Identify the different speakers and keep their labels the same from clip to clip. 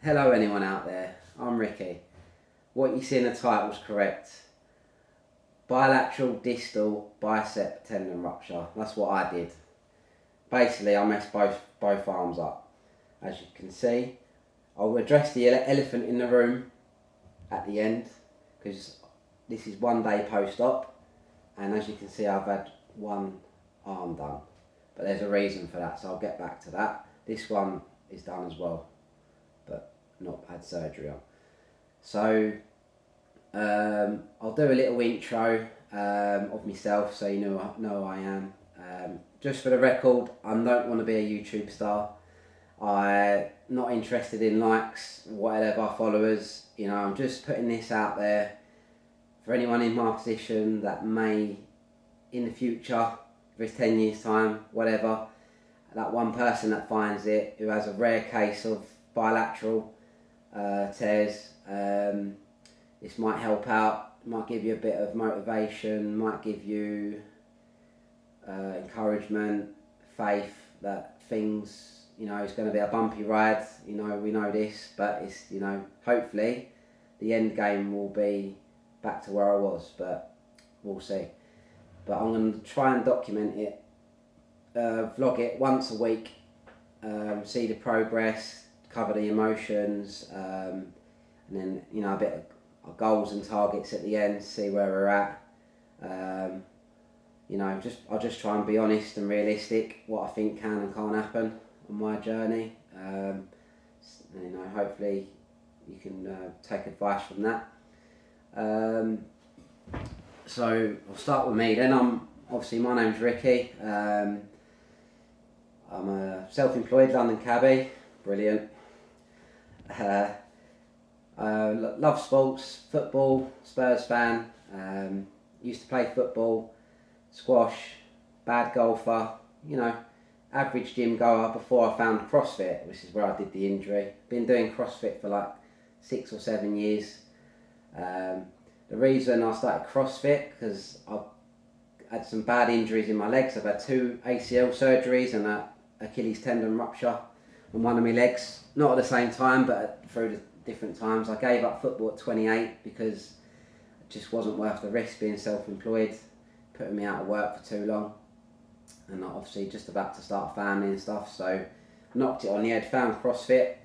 Speaker 1: Hello anyone out there, I'm Ricky. What you see in the title is correct. Bilateral distal bicep tendon rupture. That's what I did. Basically, I messed both arms up. As you can see, I'll address the elephant in the room at the end because this is 1 day post-op, and as you can see, I've had one arm done. But there's a reason for that, so I'll get back to that. This one is done as well, but not had surgery on. So I'll do a little intro of myself so you know who I am. Just for the record, I don't want to be a YouTube star. I'm not interested in likes, whatever, followers. You know, I'm just putting this out there for anyone in my position that may, in the future, if it's 10 years time, whatever, that one person that finds it, who has a rare case of bilateral tears, this might help out, might give you a bit of motivation, might give you encouragement, faith that things, you know, it's going to be a bumpy ride, you know, we know this, but it's, you know, hopefully the end game will be back to where I was, but we'll see. But I'm going to try and document it, vlog it once a week, see the progress, cover the emotions, and then, you know, a bit of goals and targets at the end, see where we're at. You know, I'll just try and be honest and realistic, what I think can and can't happen on my journey. You know, hopefully you can take advice from that. So I'll start with me then. Obviously my name's Ricky. I'm a self-employed London cabbie, brilliant. Love sports, football, Spurs fan. Used to play football, squash, bad golfer, you know, average gym goer before I found CrossFit, which is where I did the injury. Been doing CrossFit for like 6 or 7 years. The reason I started CrossFit, because I've had some bad injuries in my legs. I've had 2 ACL surgeries and an Achilles tendon rupture on one of my legs. Not at the same time, but through the different times. I gave up football at 28 because it just wasn't worth the risk being self-employed, putting me out of work for too long. And obviously just about to start a family and stuff, so I knocked it on the head, found CrossFit.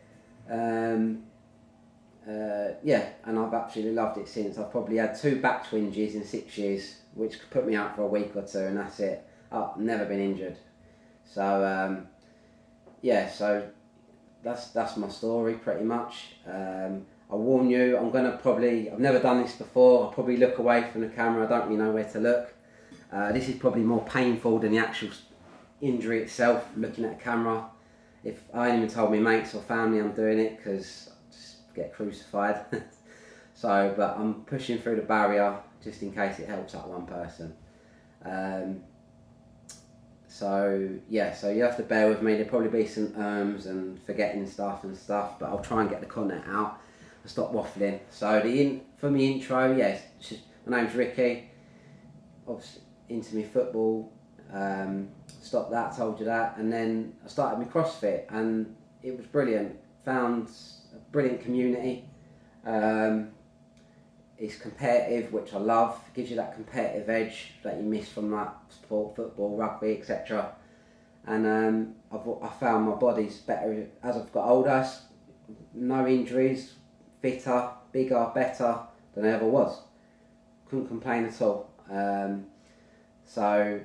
Speaker 1: Yeah, and I've absolutely loved it since. I've probably had 2 back twinges in 6 years, which put me out for a week or 2, and that's it. I've never been injured. So yeah, so that's my story pretty much. I warn you, I've never done this before. I'll probably look away from the camera. I don't really know where to look. This is probably more painful than the actual injury itself, looking at a camera. If I ain't even told my mates or family I'm doing it, because I just get crucified. So, but I'm pushing through the barrier just in case it helps out one person. So yeah, so you have to bear with me. There'll probably be some and forgetting stuff, but I'll try and get the content out. I'll stop waffling. So for me intro, yes, my name's Ricky. Obviously into me football. Stopped that, told you that, and then I started my CrossFit, and it was brilliant. Found a brilliant community. It's competitive, which I love. It gives you that competitive edge that you miss from like sport, football, rugby, etc. And I found my body's better as I've got older. No injuries, fitter, bigger, better than I ever was. Couldn't complain at all. So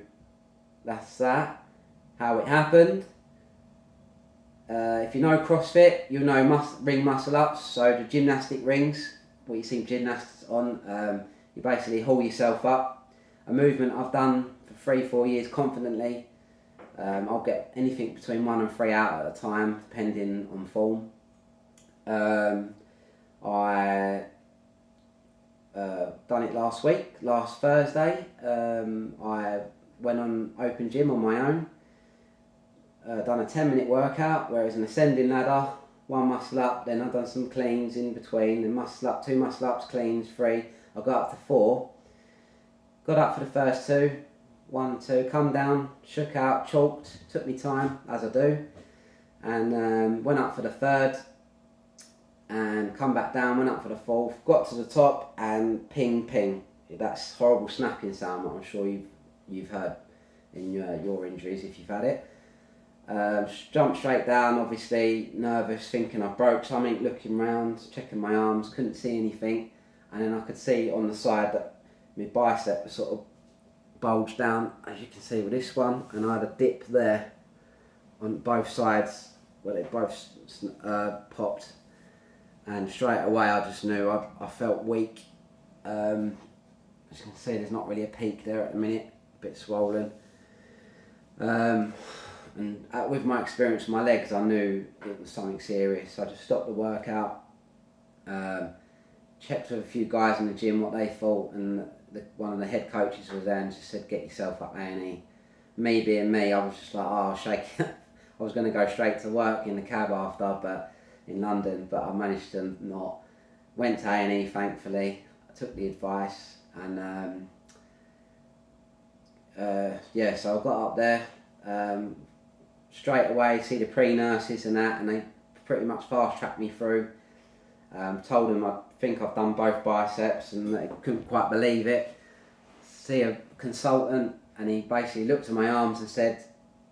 Speaker 1: that's that. How it happened. If you know CrossFit, you'll know ring muscle ups. So the gymnastic rings, what you see gymnasts on, you basically haul yourself up. A movement I've done for 3-4 years confidently. I'll get anything between 1 and 3 out at a time, depending on form. I done it last Thursday. I went on open gym on my own. Done a 10-minute workout where it's an ascending ladder, 1 muscle up, then I've done some cleans in between, then muscle up, 2 muscle ups, cleans, 3. I got up to 4. Got up for the first 2, 1, 2, come down, shook out, chalked, took me time, as I do, and went up for the third. and come back down, went up for the fourth, got to the top and ping ping. That's horrible snapping sound that I'm sure you've heard in your injuries if you've had it. Jumped straight down, obviously nervous, thinking I broke something, looking round, checking my arms, couldn't see anything, and then I could see on the side that my bicep was sort of bulged down, as you can see with this one, and I had a dip there on both sides where they both popped, and straight away I just knew I felt weak. As you can see, there's not really a peak there at the minute, a bit swollen. And with my experience with my legs, I knew it was something serious. So I just stopped the workout, checked with a few guys in the gym what they thought, and one of the head coaches was there and just said, get yourself up A&E. Me being me, I was just like, oh, shake it. I was going to go straight to work in the cab after, but in London, but I managed to not. Went to A&E, thankfully. I took the advice, and so I got up there. Straight away, see the pre-nurses and that, and they pretty much fast-tracked me through. Told them I think I've done both biceps, and they couldn't quite believe it. See a consultant, and he basically looked at my arms and said,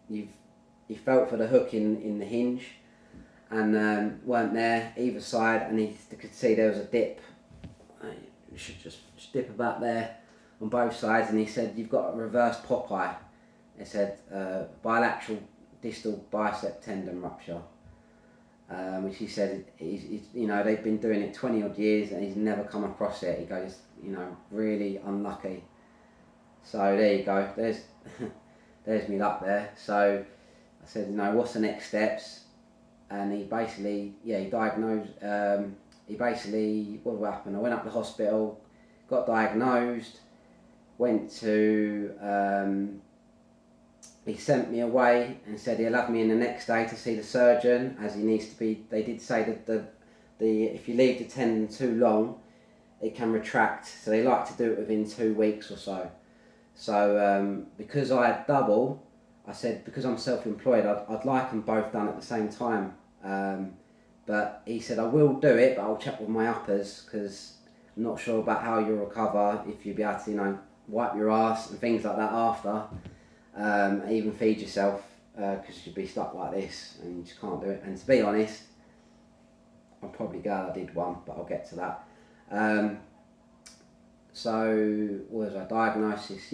Speaker 1: he felt for the hook in the hinge, and weren't there either side, and he could see there was a dip. You should just dip about there on both sides, and he said, you've got a reverse Popeye. It said bilateral distal bicep tendon rupture, which he said he's they've been doing it 20 odd years and he's never come across it. He goes, really unlucky. So there you go. There's me luck there. So I said, what's the next steps? And he basically, he diagnosed. What happened? I went up to the hospital, got diagnosed, went to. He sent me away and said he'll have me in the next day to see the surgeon, as he needs to be. They did say that the if you leave the tendon too long, it can retract. So they like to do it within 2 weeks or so. So because I had double, I said, because I'm self-employed, I'd like them both done at the same time. But he said, I will do it, but I'll check with my uppers, because I'm not sure about how you'll recover, if you'll be able to, wipe your ass and things like that after. Even feed yourself, because you'd be stuck like this and you just can't do it. And to be honest, I'm probably glad I did one, but I'll get to that. So what was I? Diagnosis?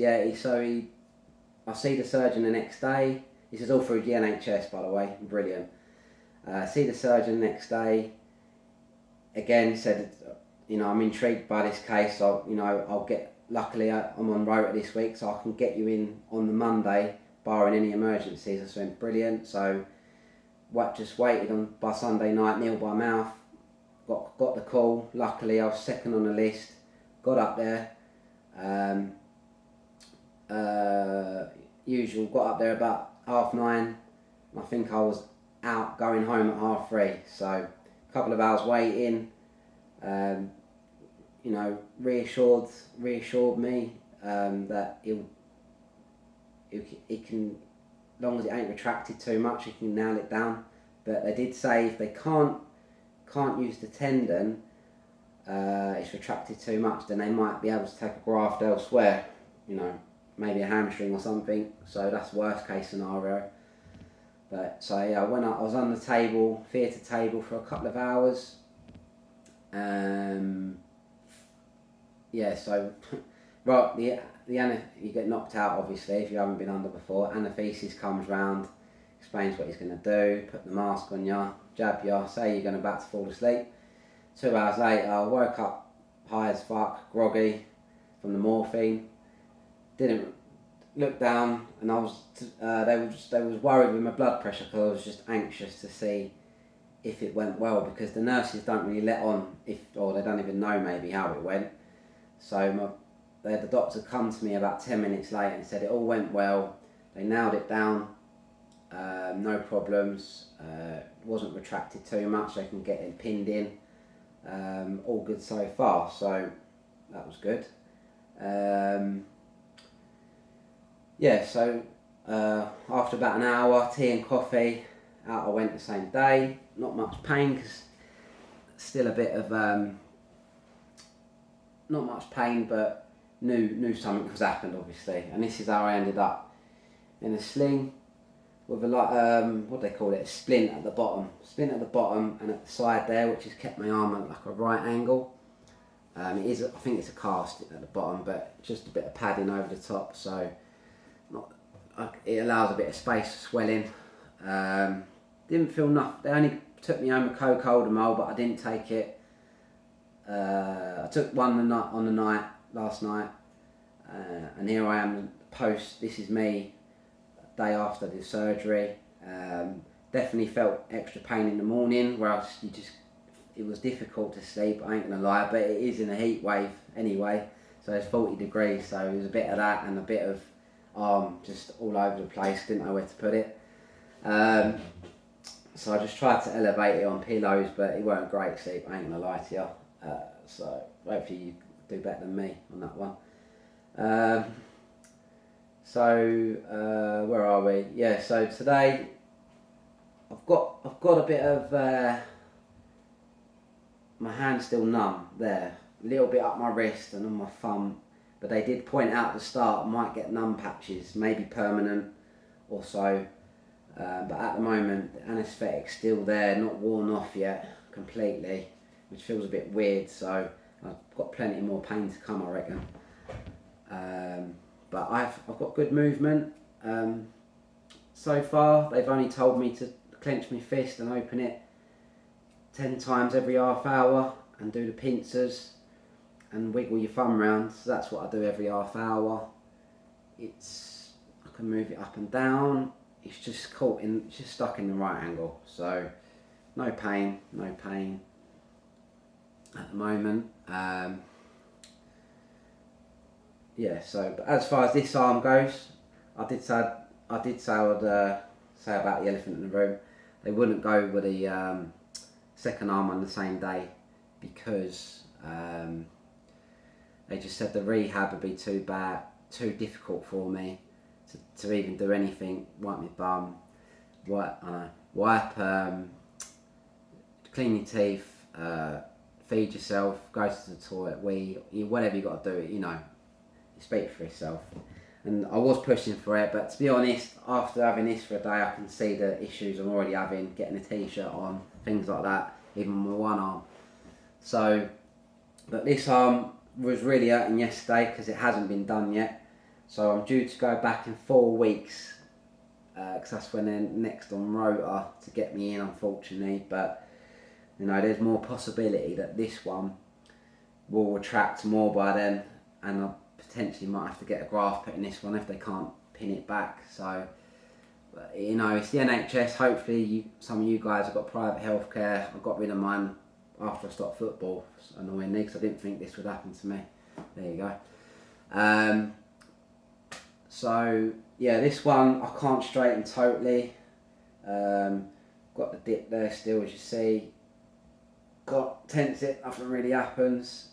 Speaker 1: I see the surgeon the next day. This is all through the NHS, by the way. Brilliant. See the surgeon the next day. Again, said, I'm intrigued by this case. I'll get. Luckily, I'm on rota this week, so I can get you in on the Monday, barring any emergencies. I said, brilliant. So, just waited on by Sunday night, nil by mouth. Got the call. Luckily, I was second on the list. Got up there. Usual. Got up there about 9:30. I think I was out going home at 3:30. So, a couple of hours waiting. Reassured me that it can, as long as it ain't retracted too much, he can nail it down. But they did say if they can't use the tendon, it's retracted too much, then they might be able to take a graft elsewhere, maybe a hamstring or something. So that's worst case scenario. But so I was on the theatre table for a couple of hours. So right, you get knocked out, obviously, if you haven't been under before. Anaesthesis comes round, explains what he's going to do, put the mask on you, jab you, say you're about to fall asleep. 2 hours later, I woke up high as fuck, groggy from the morphine. Didn't look down, and I was they was worried with my blood pressure, because I was just anxious to see if it went well, because the nurses don't really let on or they don't even know maybe how it went. So they had the doctor come to me about 10 minutes later and said it all went well. They nailed it down, no problems. Wasn't retracted too much. They can get it pinned in. All good so far. So that was good. So after about an hour, tea and coffee, out I went the same day. Not much pain, because still a bit of not much pain, but knew something was happened, obviously. And this is how I ended up in a sling with a what do they call it, a splint at the bottom, and at the side there, which has kept my arm at like a right angle. I think it's a cast at the bottom, but just a bit of padding over the top, so it allows a bit of space for swelling. Didn't feel nothing. They only took me home a Cocodamol, but I didn't take it. I took one on the night last night, and here I am post. This is me, day after the surgery. Definitely felt extra pain in the morning, where it was difficult to sleep. I ain't gonna lie, but it is in a heat wave anyway. So it's 40 degrees, so it was a bit of that and a bit of arm just all over the place. Didn't know where to put it. So I just tried to elevate it on pillows, but it weren't great sleep. I ain't gonna lie to you. So hopefully you do better than me on that one. Where are we? Yeah. So today I've got a bit of my hand's still numb there, a little bit up my wrist and on my thumb, but they did point out at the start I might get numb patches, maybe permanent or so. But at the moment the anaesthetic's still there, not worn off yet completely, which feels a bit weird, so I've got plenty more pain to come, I reckon. But I've got good movement. So far they've only told me to clench my fist and open it 10 times every half hour and do the pincers and wiggle your thumb round. So that's what I do every half hour. I can move it up and down. It's just stuck in the right angle. So no pain at the moment. Yeah, so but as far as this arm goes, I did say I would say about the elephant in the room. They wouldn't go with the second arm on the same day because they just said the rehab would be too bad, too difficult for me to even do anything. Wipe my bum, clean your teeth, feed yourself, go to the toilet, whatever you got to do. You speak for yourself. And I was pushing for it, but to be honest, after having this for a day, I can see the issues I'm already having, getting a t-shirt on, things like that, even with one arm. So, but this arm was really hurting yesterday because it hasn't been done yet. So I'm due to go back in 4 weeks, because that's when they're next on rota to get me in, unfortunately. But, there's more possibility that this one will retract more by then, and I potentially might have to get a graft put in this one if they can't pin it back. So, it's the NHS. Hopefully some of you guys have got private healthcare. I got rid of mine after I stopped football, annoyingly, because I didn't think this would happen to me. There you go. So yeah, this one I can't straighten totally. Got the dip there still, as you see. Got tense it, nothing really happens.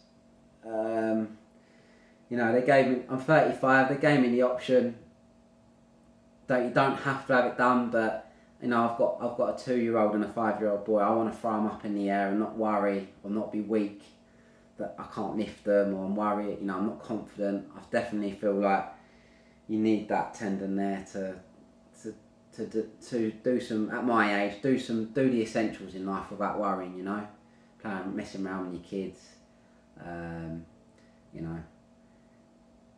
Speaker 1: They gave me, I'm 35, they gave me the option that you don't have to have it done, but I've got a 2-year-old and a 5-year-old boy. I want to throw them up in the air and not worry or not be weak that I can't lift them, or I'm worried, I'm not confident. I definitely feel like you need that tendon there to do some, at my age, do the essentials in life without worrying, playing, messing around with your kids,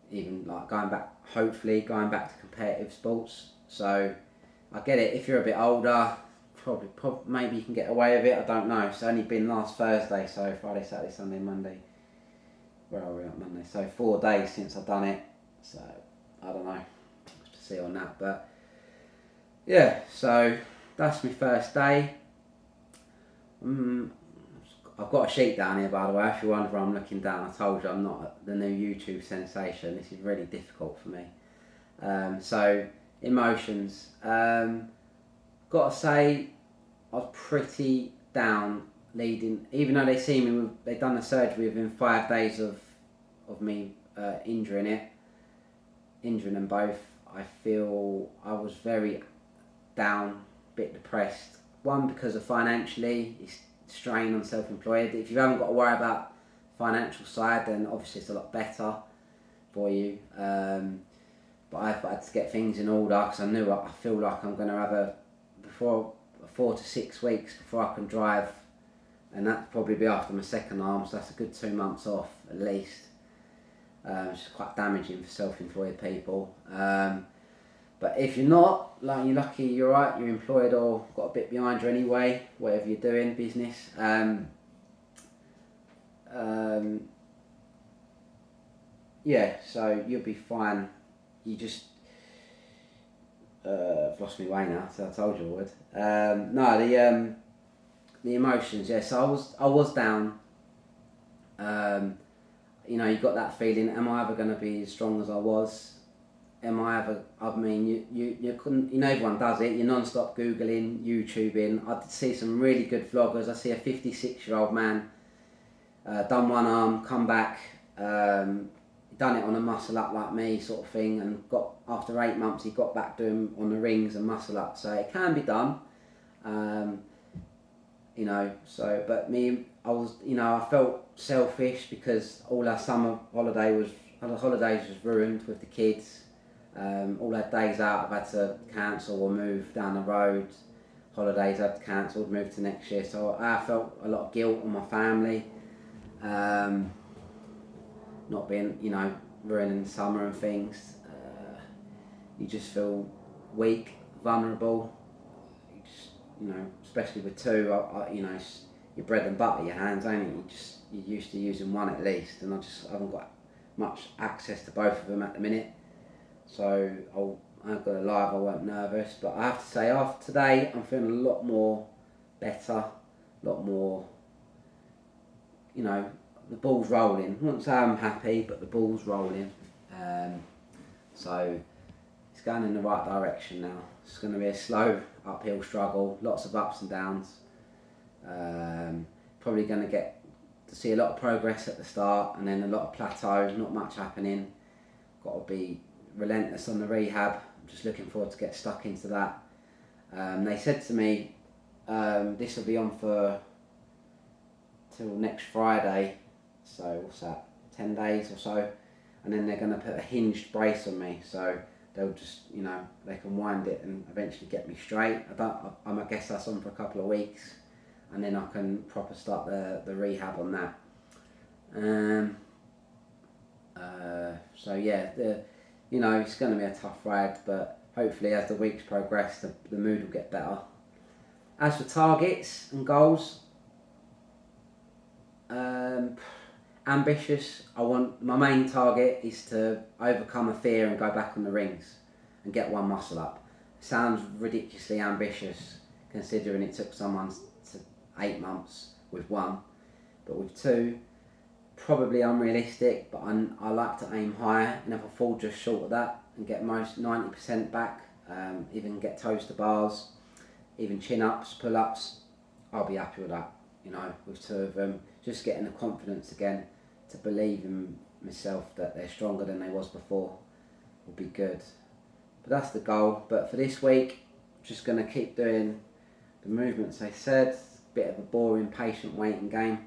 Speaker 1: even like going back to competitive sports. So I get it, if you're a bit older, probably maybe you can get away with it, I don't know. It's only been last Thursday, so Friday, Saturday, Sunday, Monday, where are we on Monday? So 4 days since I've done it, so I don't know, to see on that. But yeah, so that's my first day. I've got a sheet down here, by the way, if you wonder why I'm looking down. I told you I'm not the new YouTube sensation. This is really difficult for me. So, emotions. Got to say, I was pretty down leading, even though they'd done the surgery within 5 days of me injuring them both. I feel I was very down, a bit depressed. One, because of financially, strain on self-employed. If you haven't got to worry about financial side, then obviously it's a lot better for you. But I've had to get things in order because I feel like I'm going to have before 4 to 6 weeks before I can drive, and that'll probably be after my second arm, so that's a good 2 months off at least. Which is quite damaging for self-employed people. But if you're not, like, you're lucky, you're right, you're employed or got a bit behind you anyway, whatever you're doing, business. Yeah, so you'll be fine. You just, I've lost my way now, so I told you I would. No, the emotions, yeah, so I was down. You know, you got that feeling, am I ever going to be as strong as I was? Am I ever, I mean, you couldn't, you know, everyone does it, you're non-stop Googling, YouTubing. I see some really good vloggers. I see a 56-year-old man, done one arm, come back, done it on a muscle up like me sort of thing, and got, after 8 months he got back doing on the rings and muscle up, so it can be done. You know, so, but me, I was, you know, I felt selfish because all our summer holidays was ruined with the kids. All our days out I've had to cancel or move down the road. Holidays I've cancelled, moved to next year, so I felt a lot of guilt on my family. Not being, you know, ruining the summer and things. You just feel weak, vulnerable. You just, you know, especially with two, you know, it's your bread and butter, your hands, ain't it? You're used to using one at least, and I haven't got much access to both of them at the minute. So I've got to lie, I weren't nervous, but I have to say after today I'm feeling a lot more better, a lot more, you know, the ball's rolling. I wouldn't say I'm happy, but the ball's rolling. So it's going in the right direction now. It's going to be a slow uphill struggle, lots of ups and downs. Probably going to get to see a lot of progress at the start and then a lot of plateau, not much happening. Got to be relentless on the rehab. I'm just looking forward to get stuck into that. They said to me, this will be on for till next Friday, so what's that, 10 days or so, and then they're going to put a hinged brace on me, so they'll just, you know, they can wind it and eventually get me straight. I guess that's on for a couple of weeks, and then I can proper start the rehab on that. So yeah, you know, it's going to be a tough ride, but hopefully as the weeks progress, the mood will get better. As for targets and goals, ambitious. My main target is to overcome a fear and go back on the rings and get one muscle up. Sounds ridiculously ambitious considering it took someone 8 months with one, but with two, probably unrealistic, but I like to aim higher, and if I fall just short of that and get most 90% back, even get toes to bars, even chin-ups, pull-ups, I'll be happy with that, you know, with two of them. Just getting the confidence again to believe in myself that they're stronger than they was before will be good. But that's the goal. But for this week, just going to keep doing the movements they said. Bit of a boring, patient waiting game.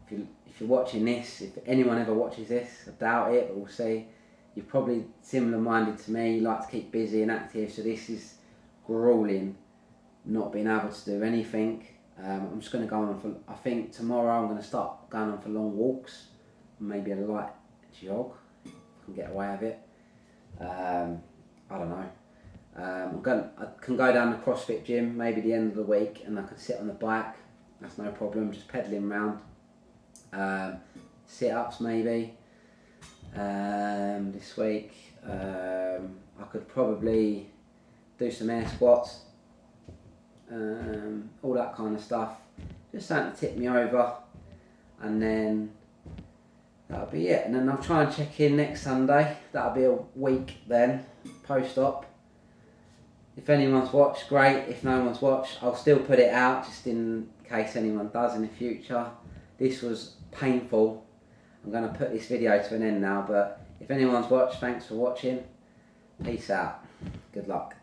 Speaker 1: If you're watching this, if anyone ever watches this, I doubt it, but we'll see. You're probably similar-minded to me. You like to keep busy and active, so this is grueling, not being able to do anything. I'm just going to go on for, I think tomorrow I'm going to start going on for long walks, maybe a light jog, if I can get away with it. I don't know. I can go down the CrossFit gym maybe the end of the week, and I can sit on the bike, that's no problem, just pedalling around. Sit-ups maybe this week. I could probably do some air squats, all that kind of stuff, just something to tip me over, and then that'll be it. And then I'll try and check in next Sunday. That'll be a week then, post-op. If anyone's watched, great. If no one's watched, I'll still put it out just in case anyone does in the future. This was painful. I'm going to put this video to an end now, but if anyone's watched, thanks for watching. Peace out. Good luck.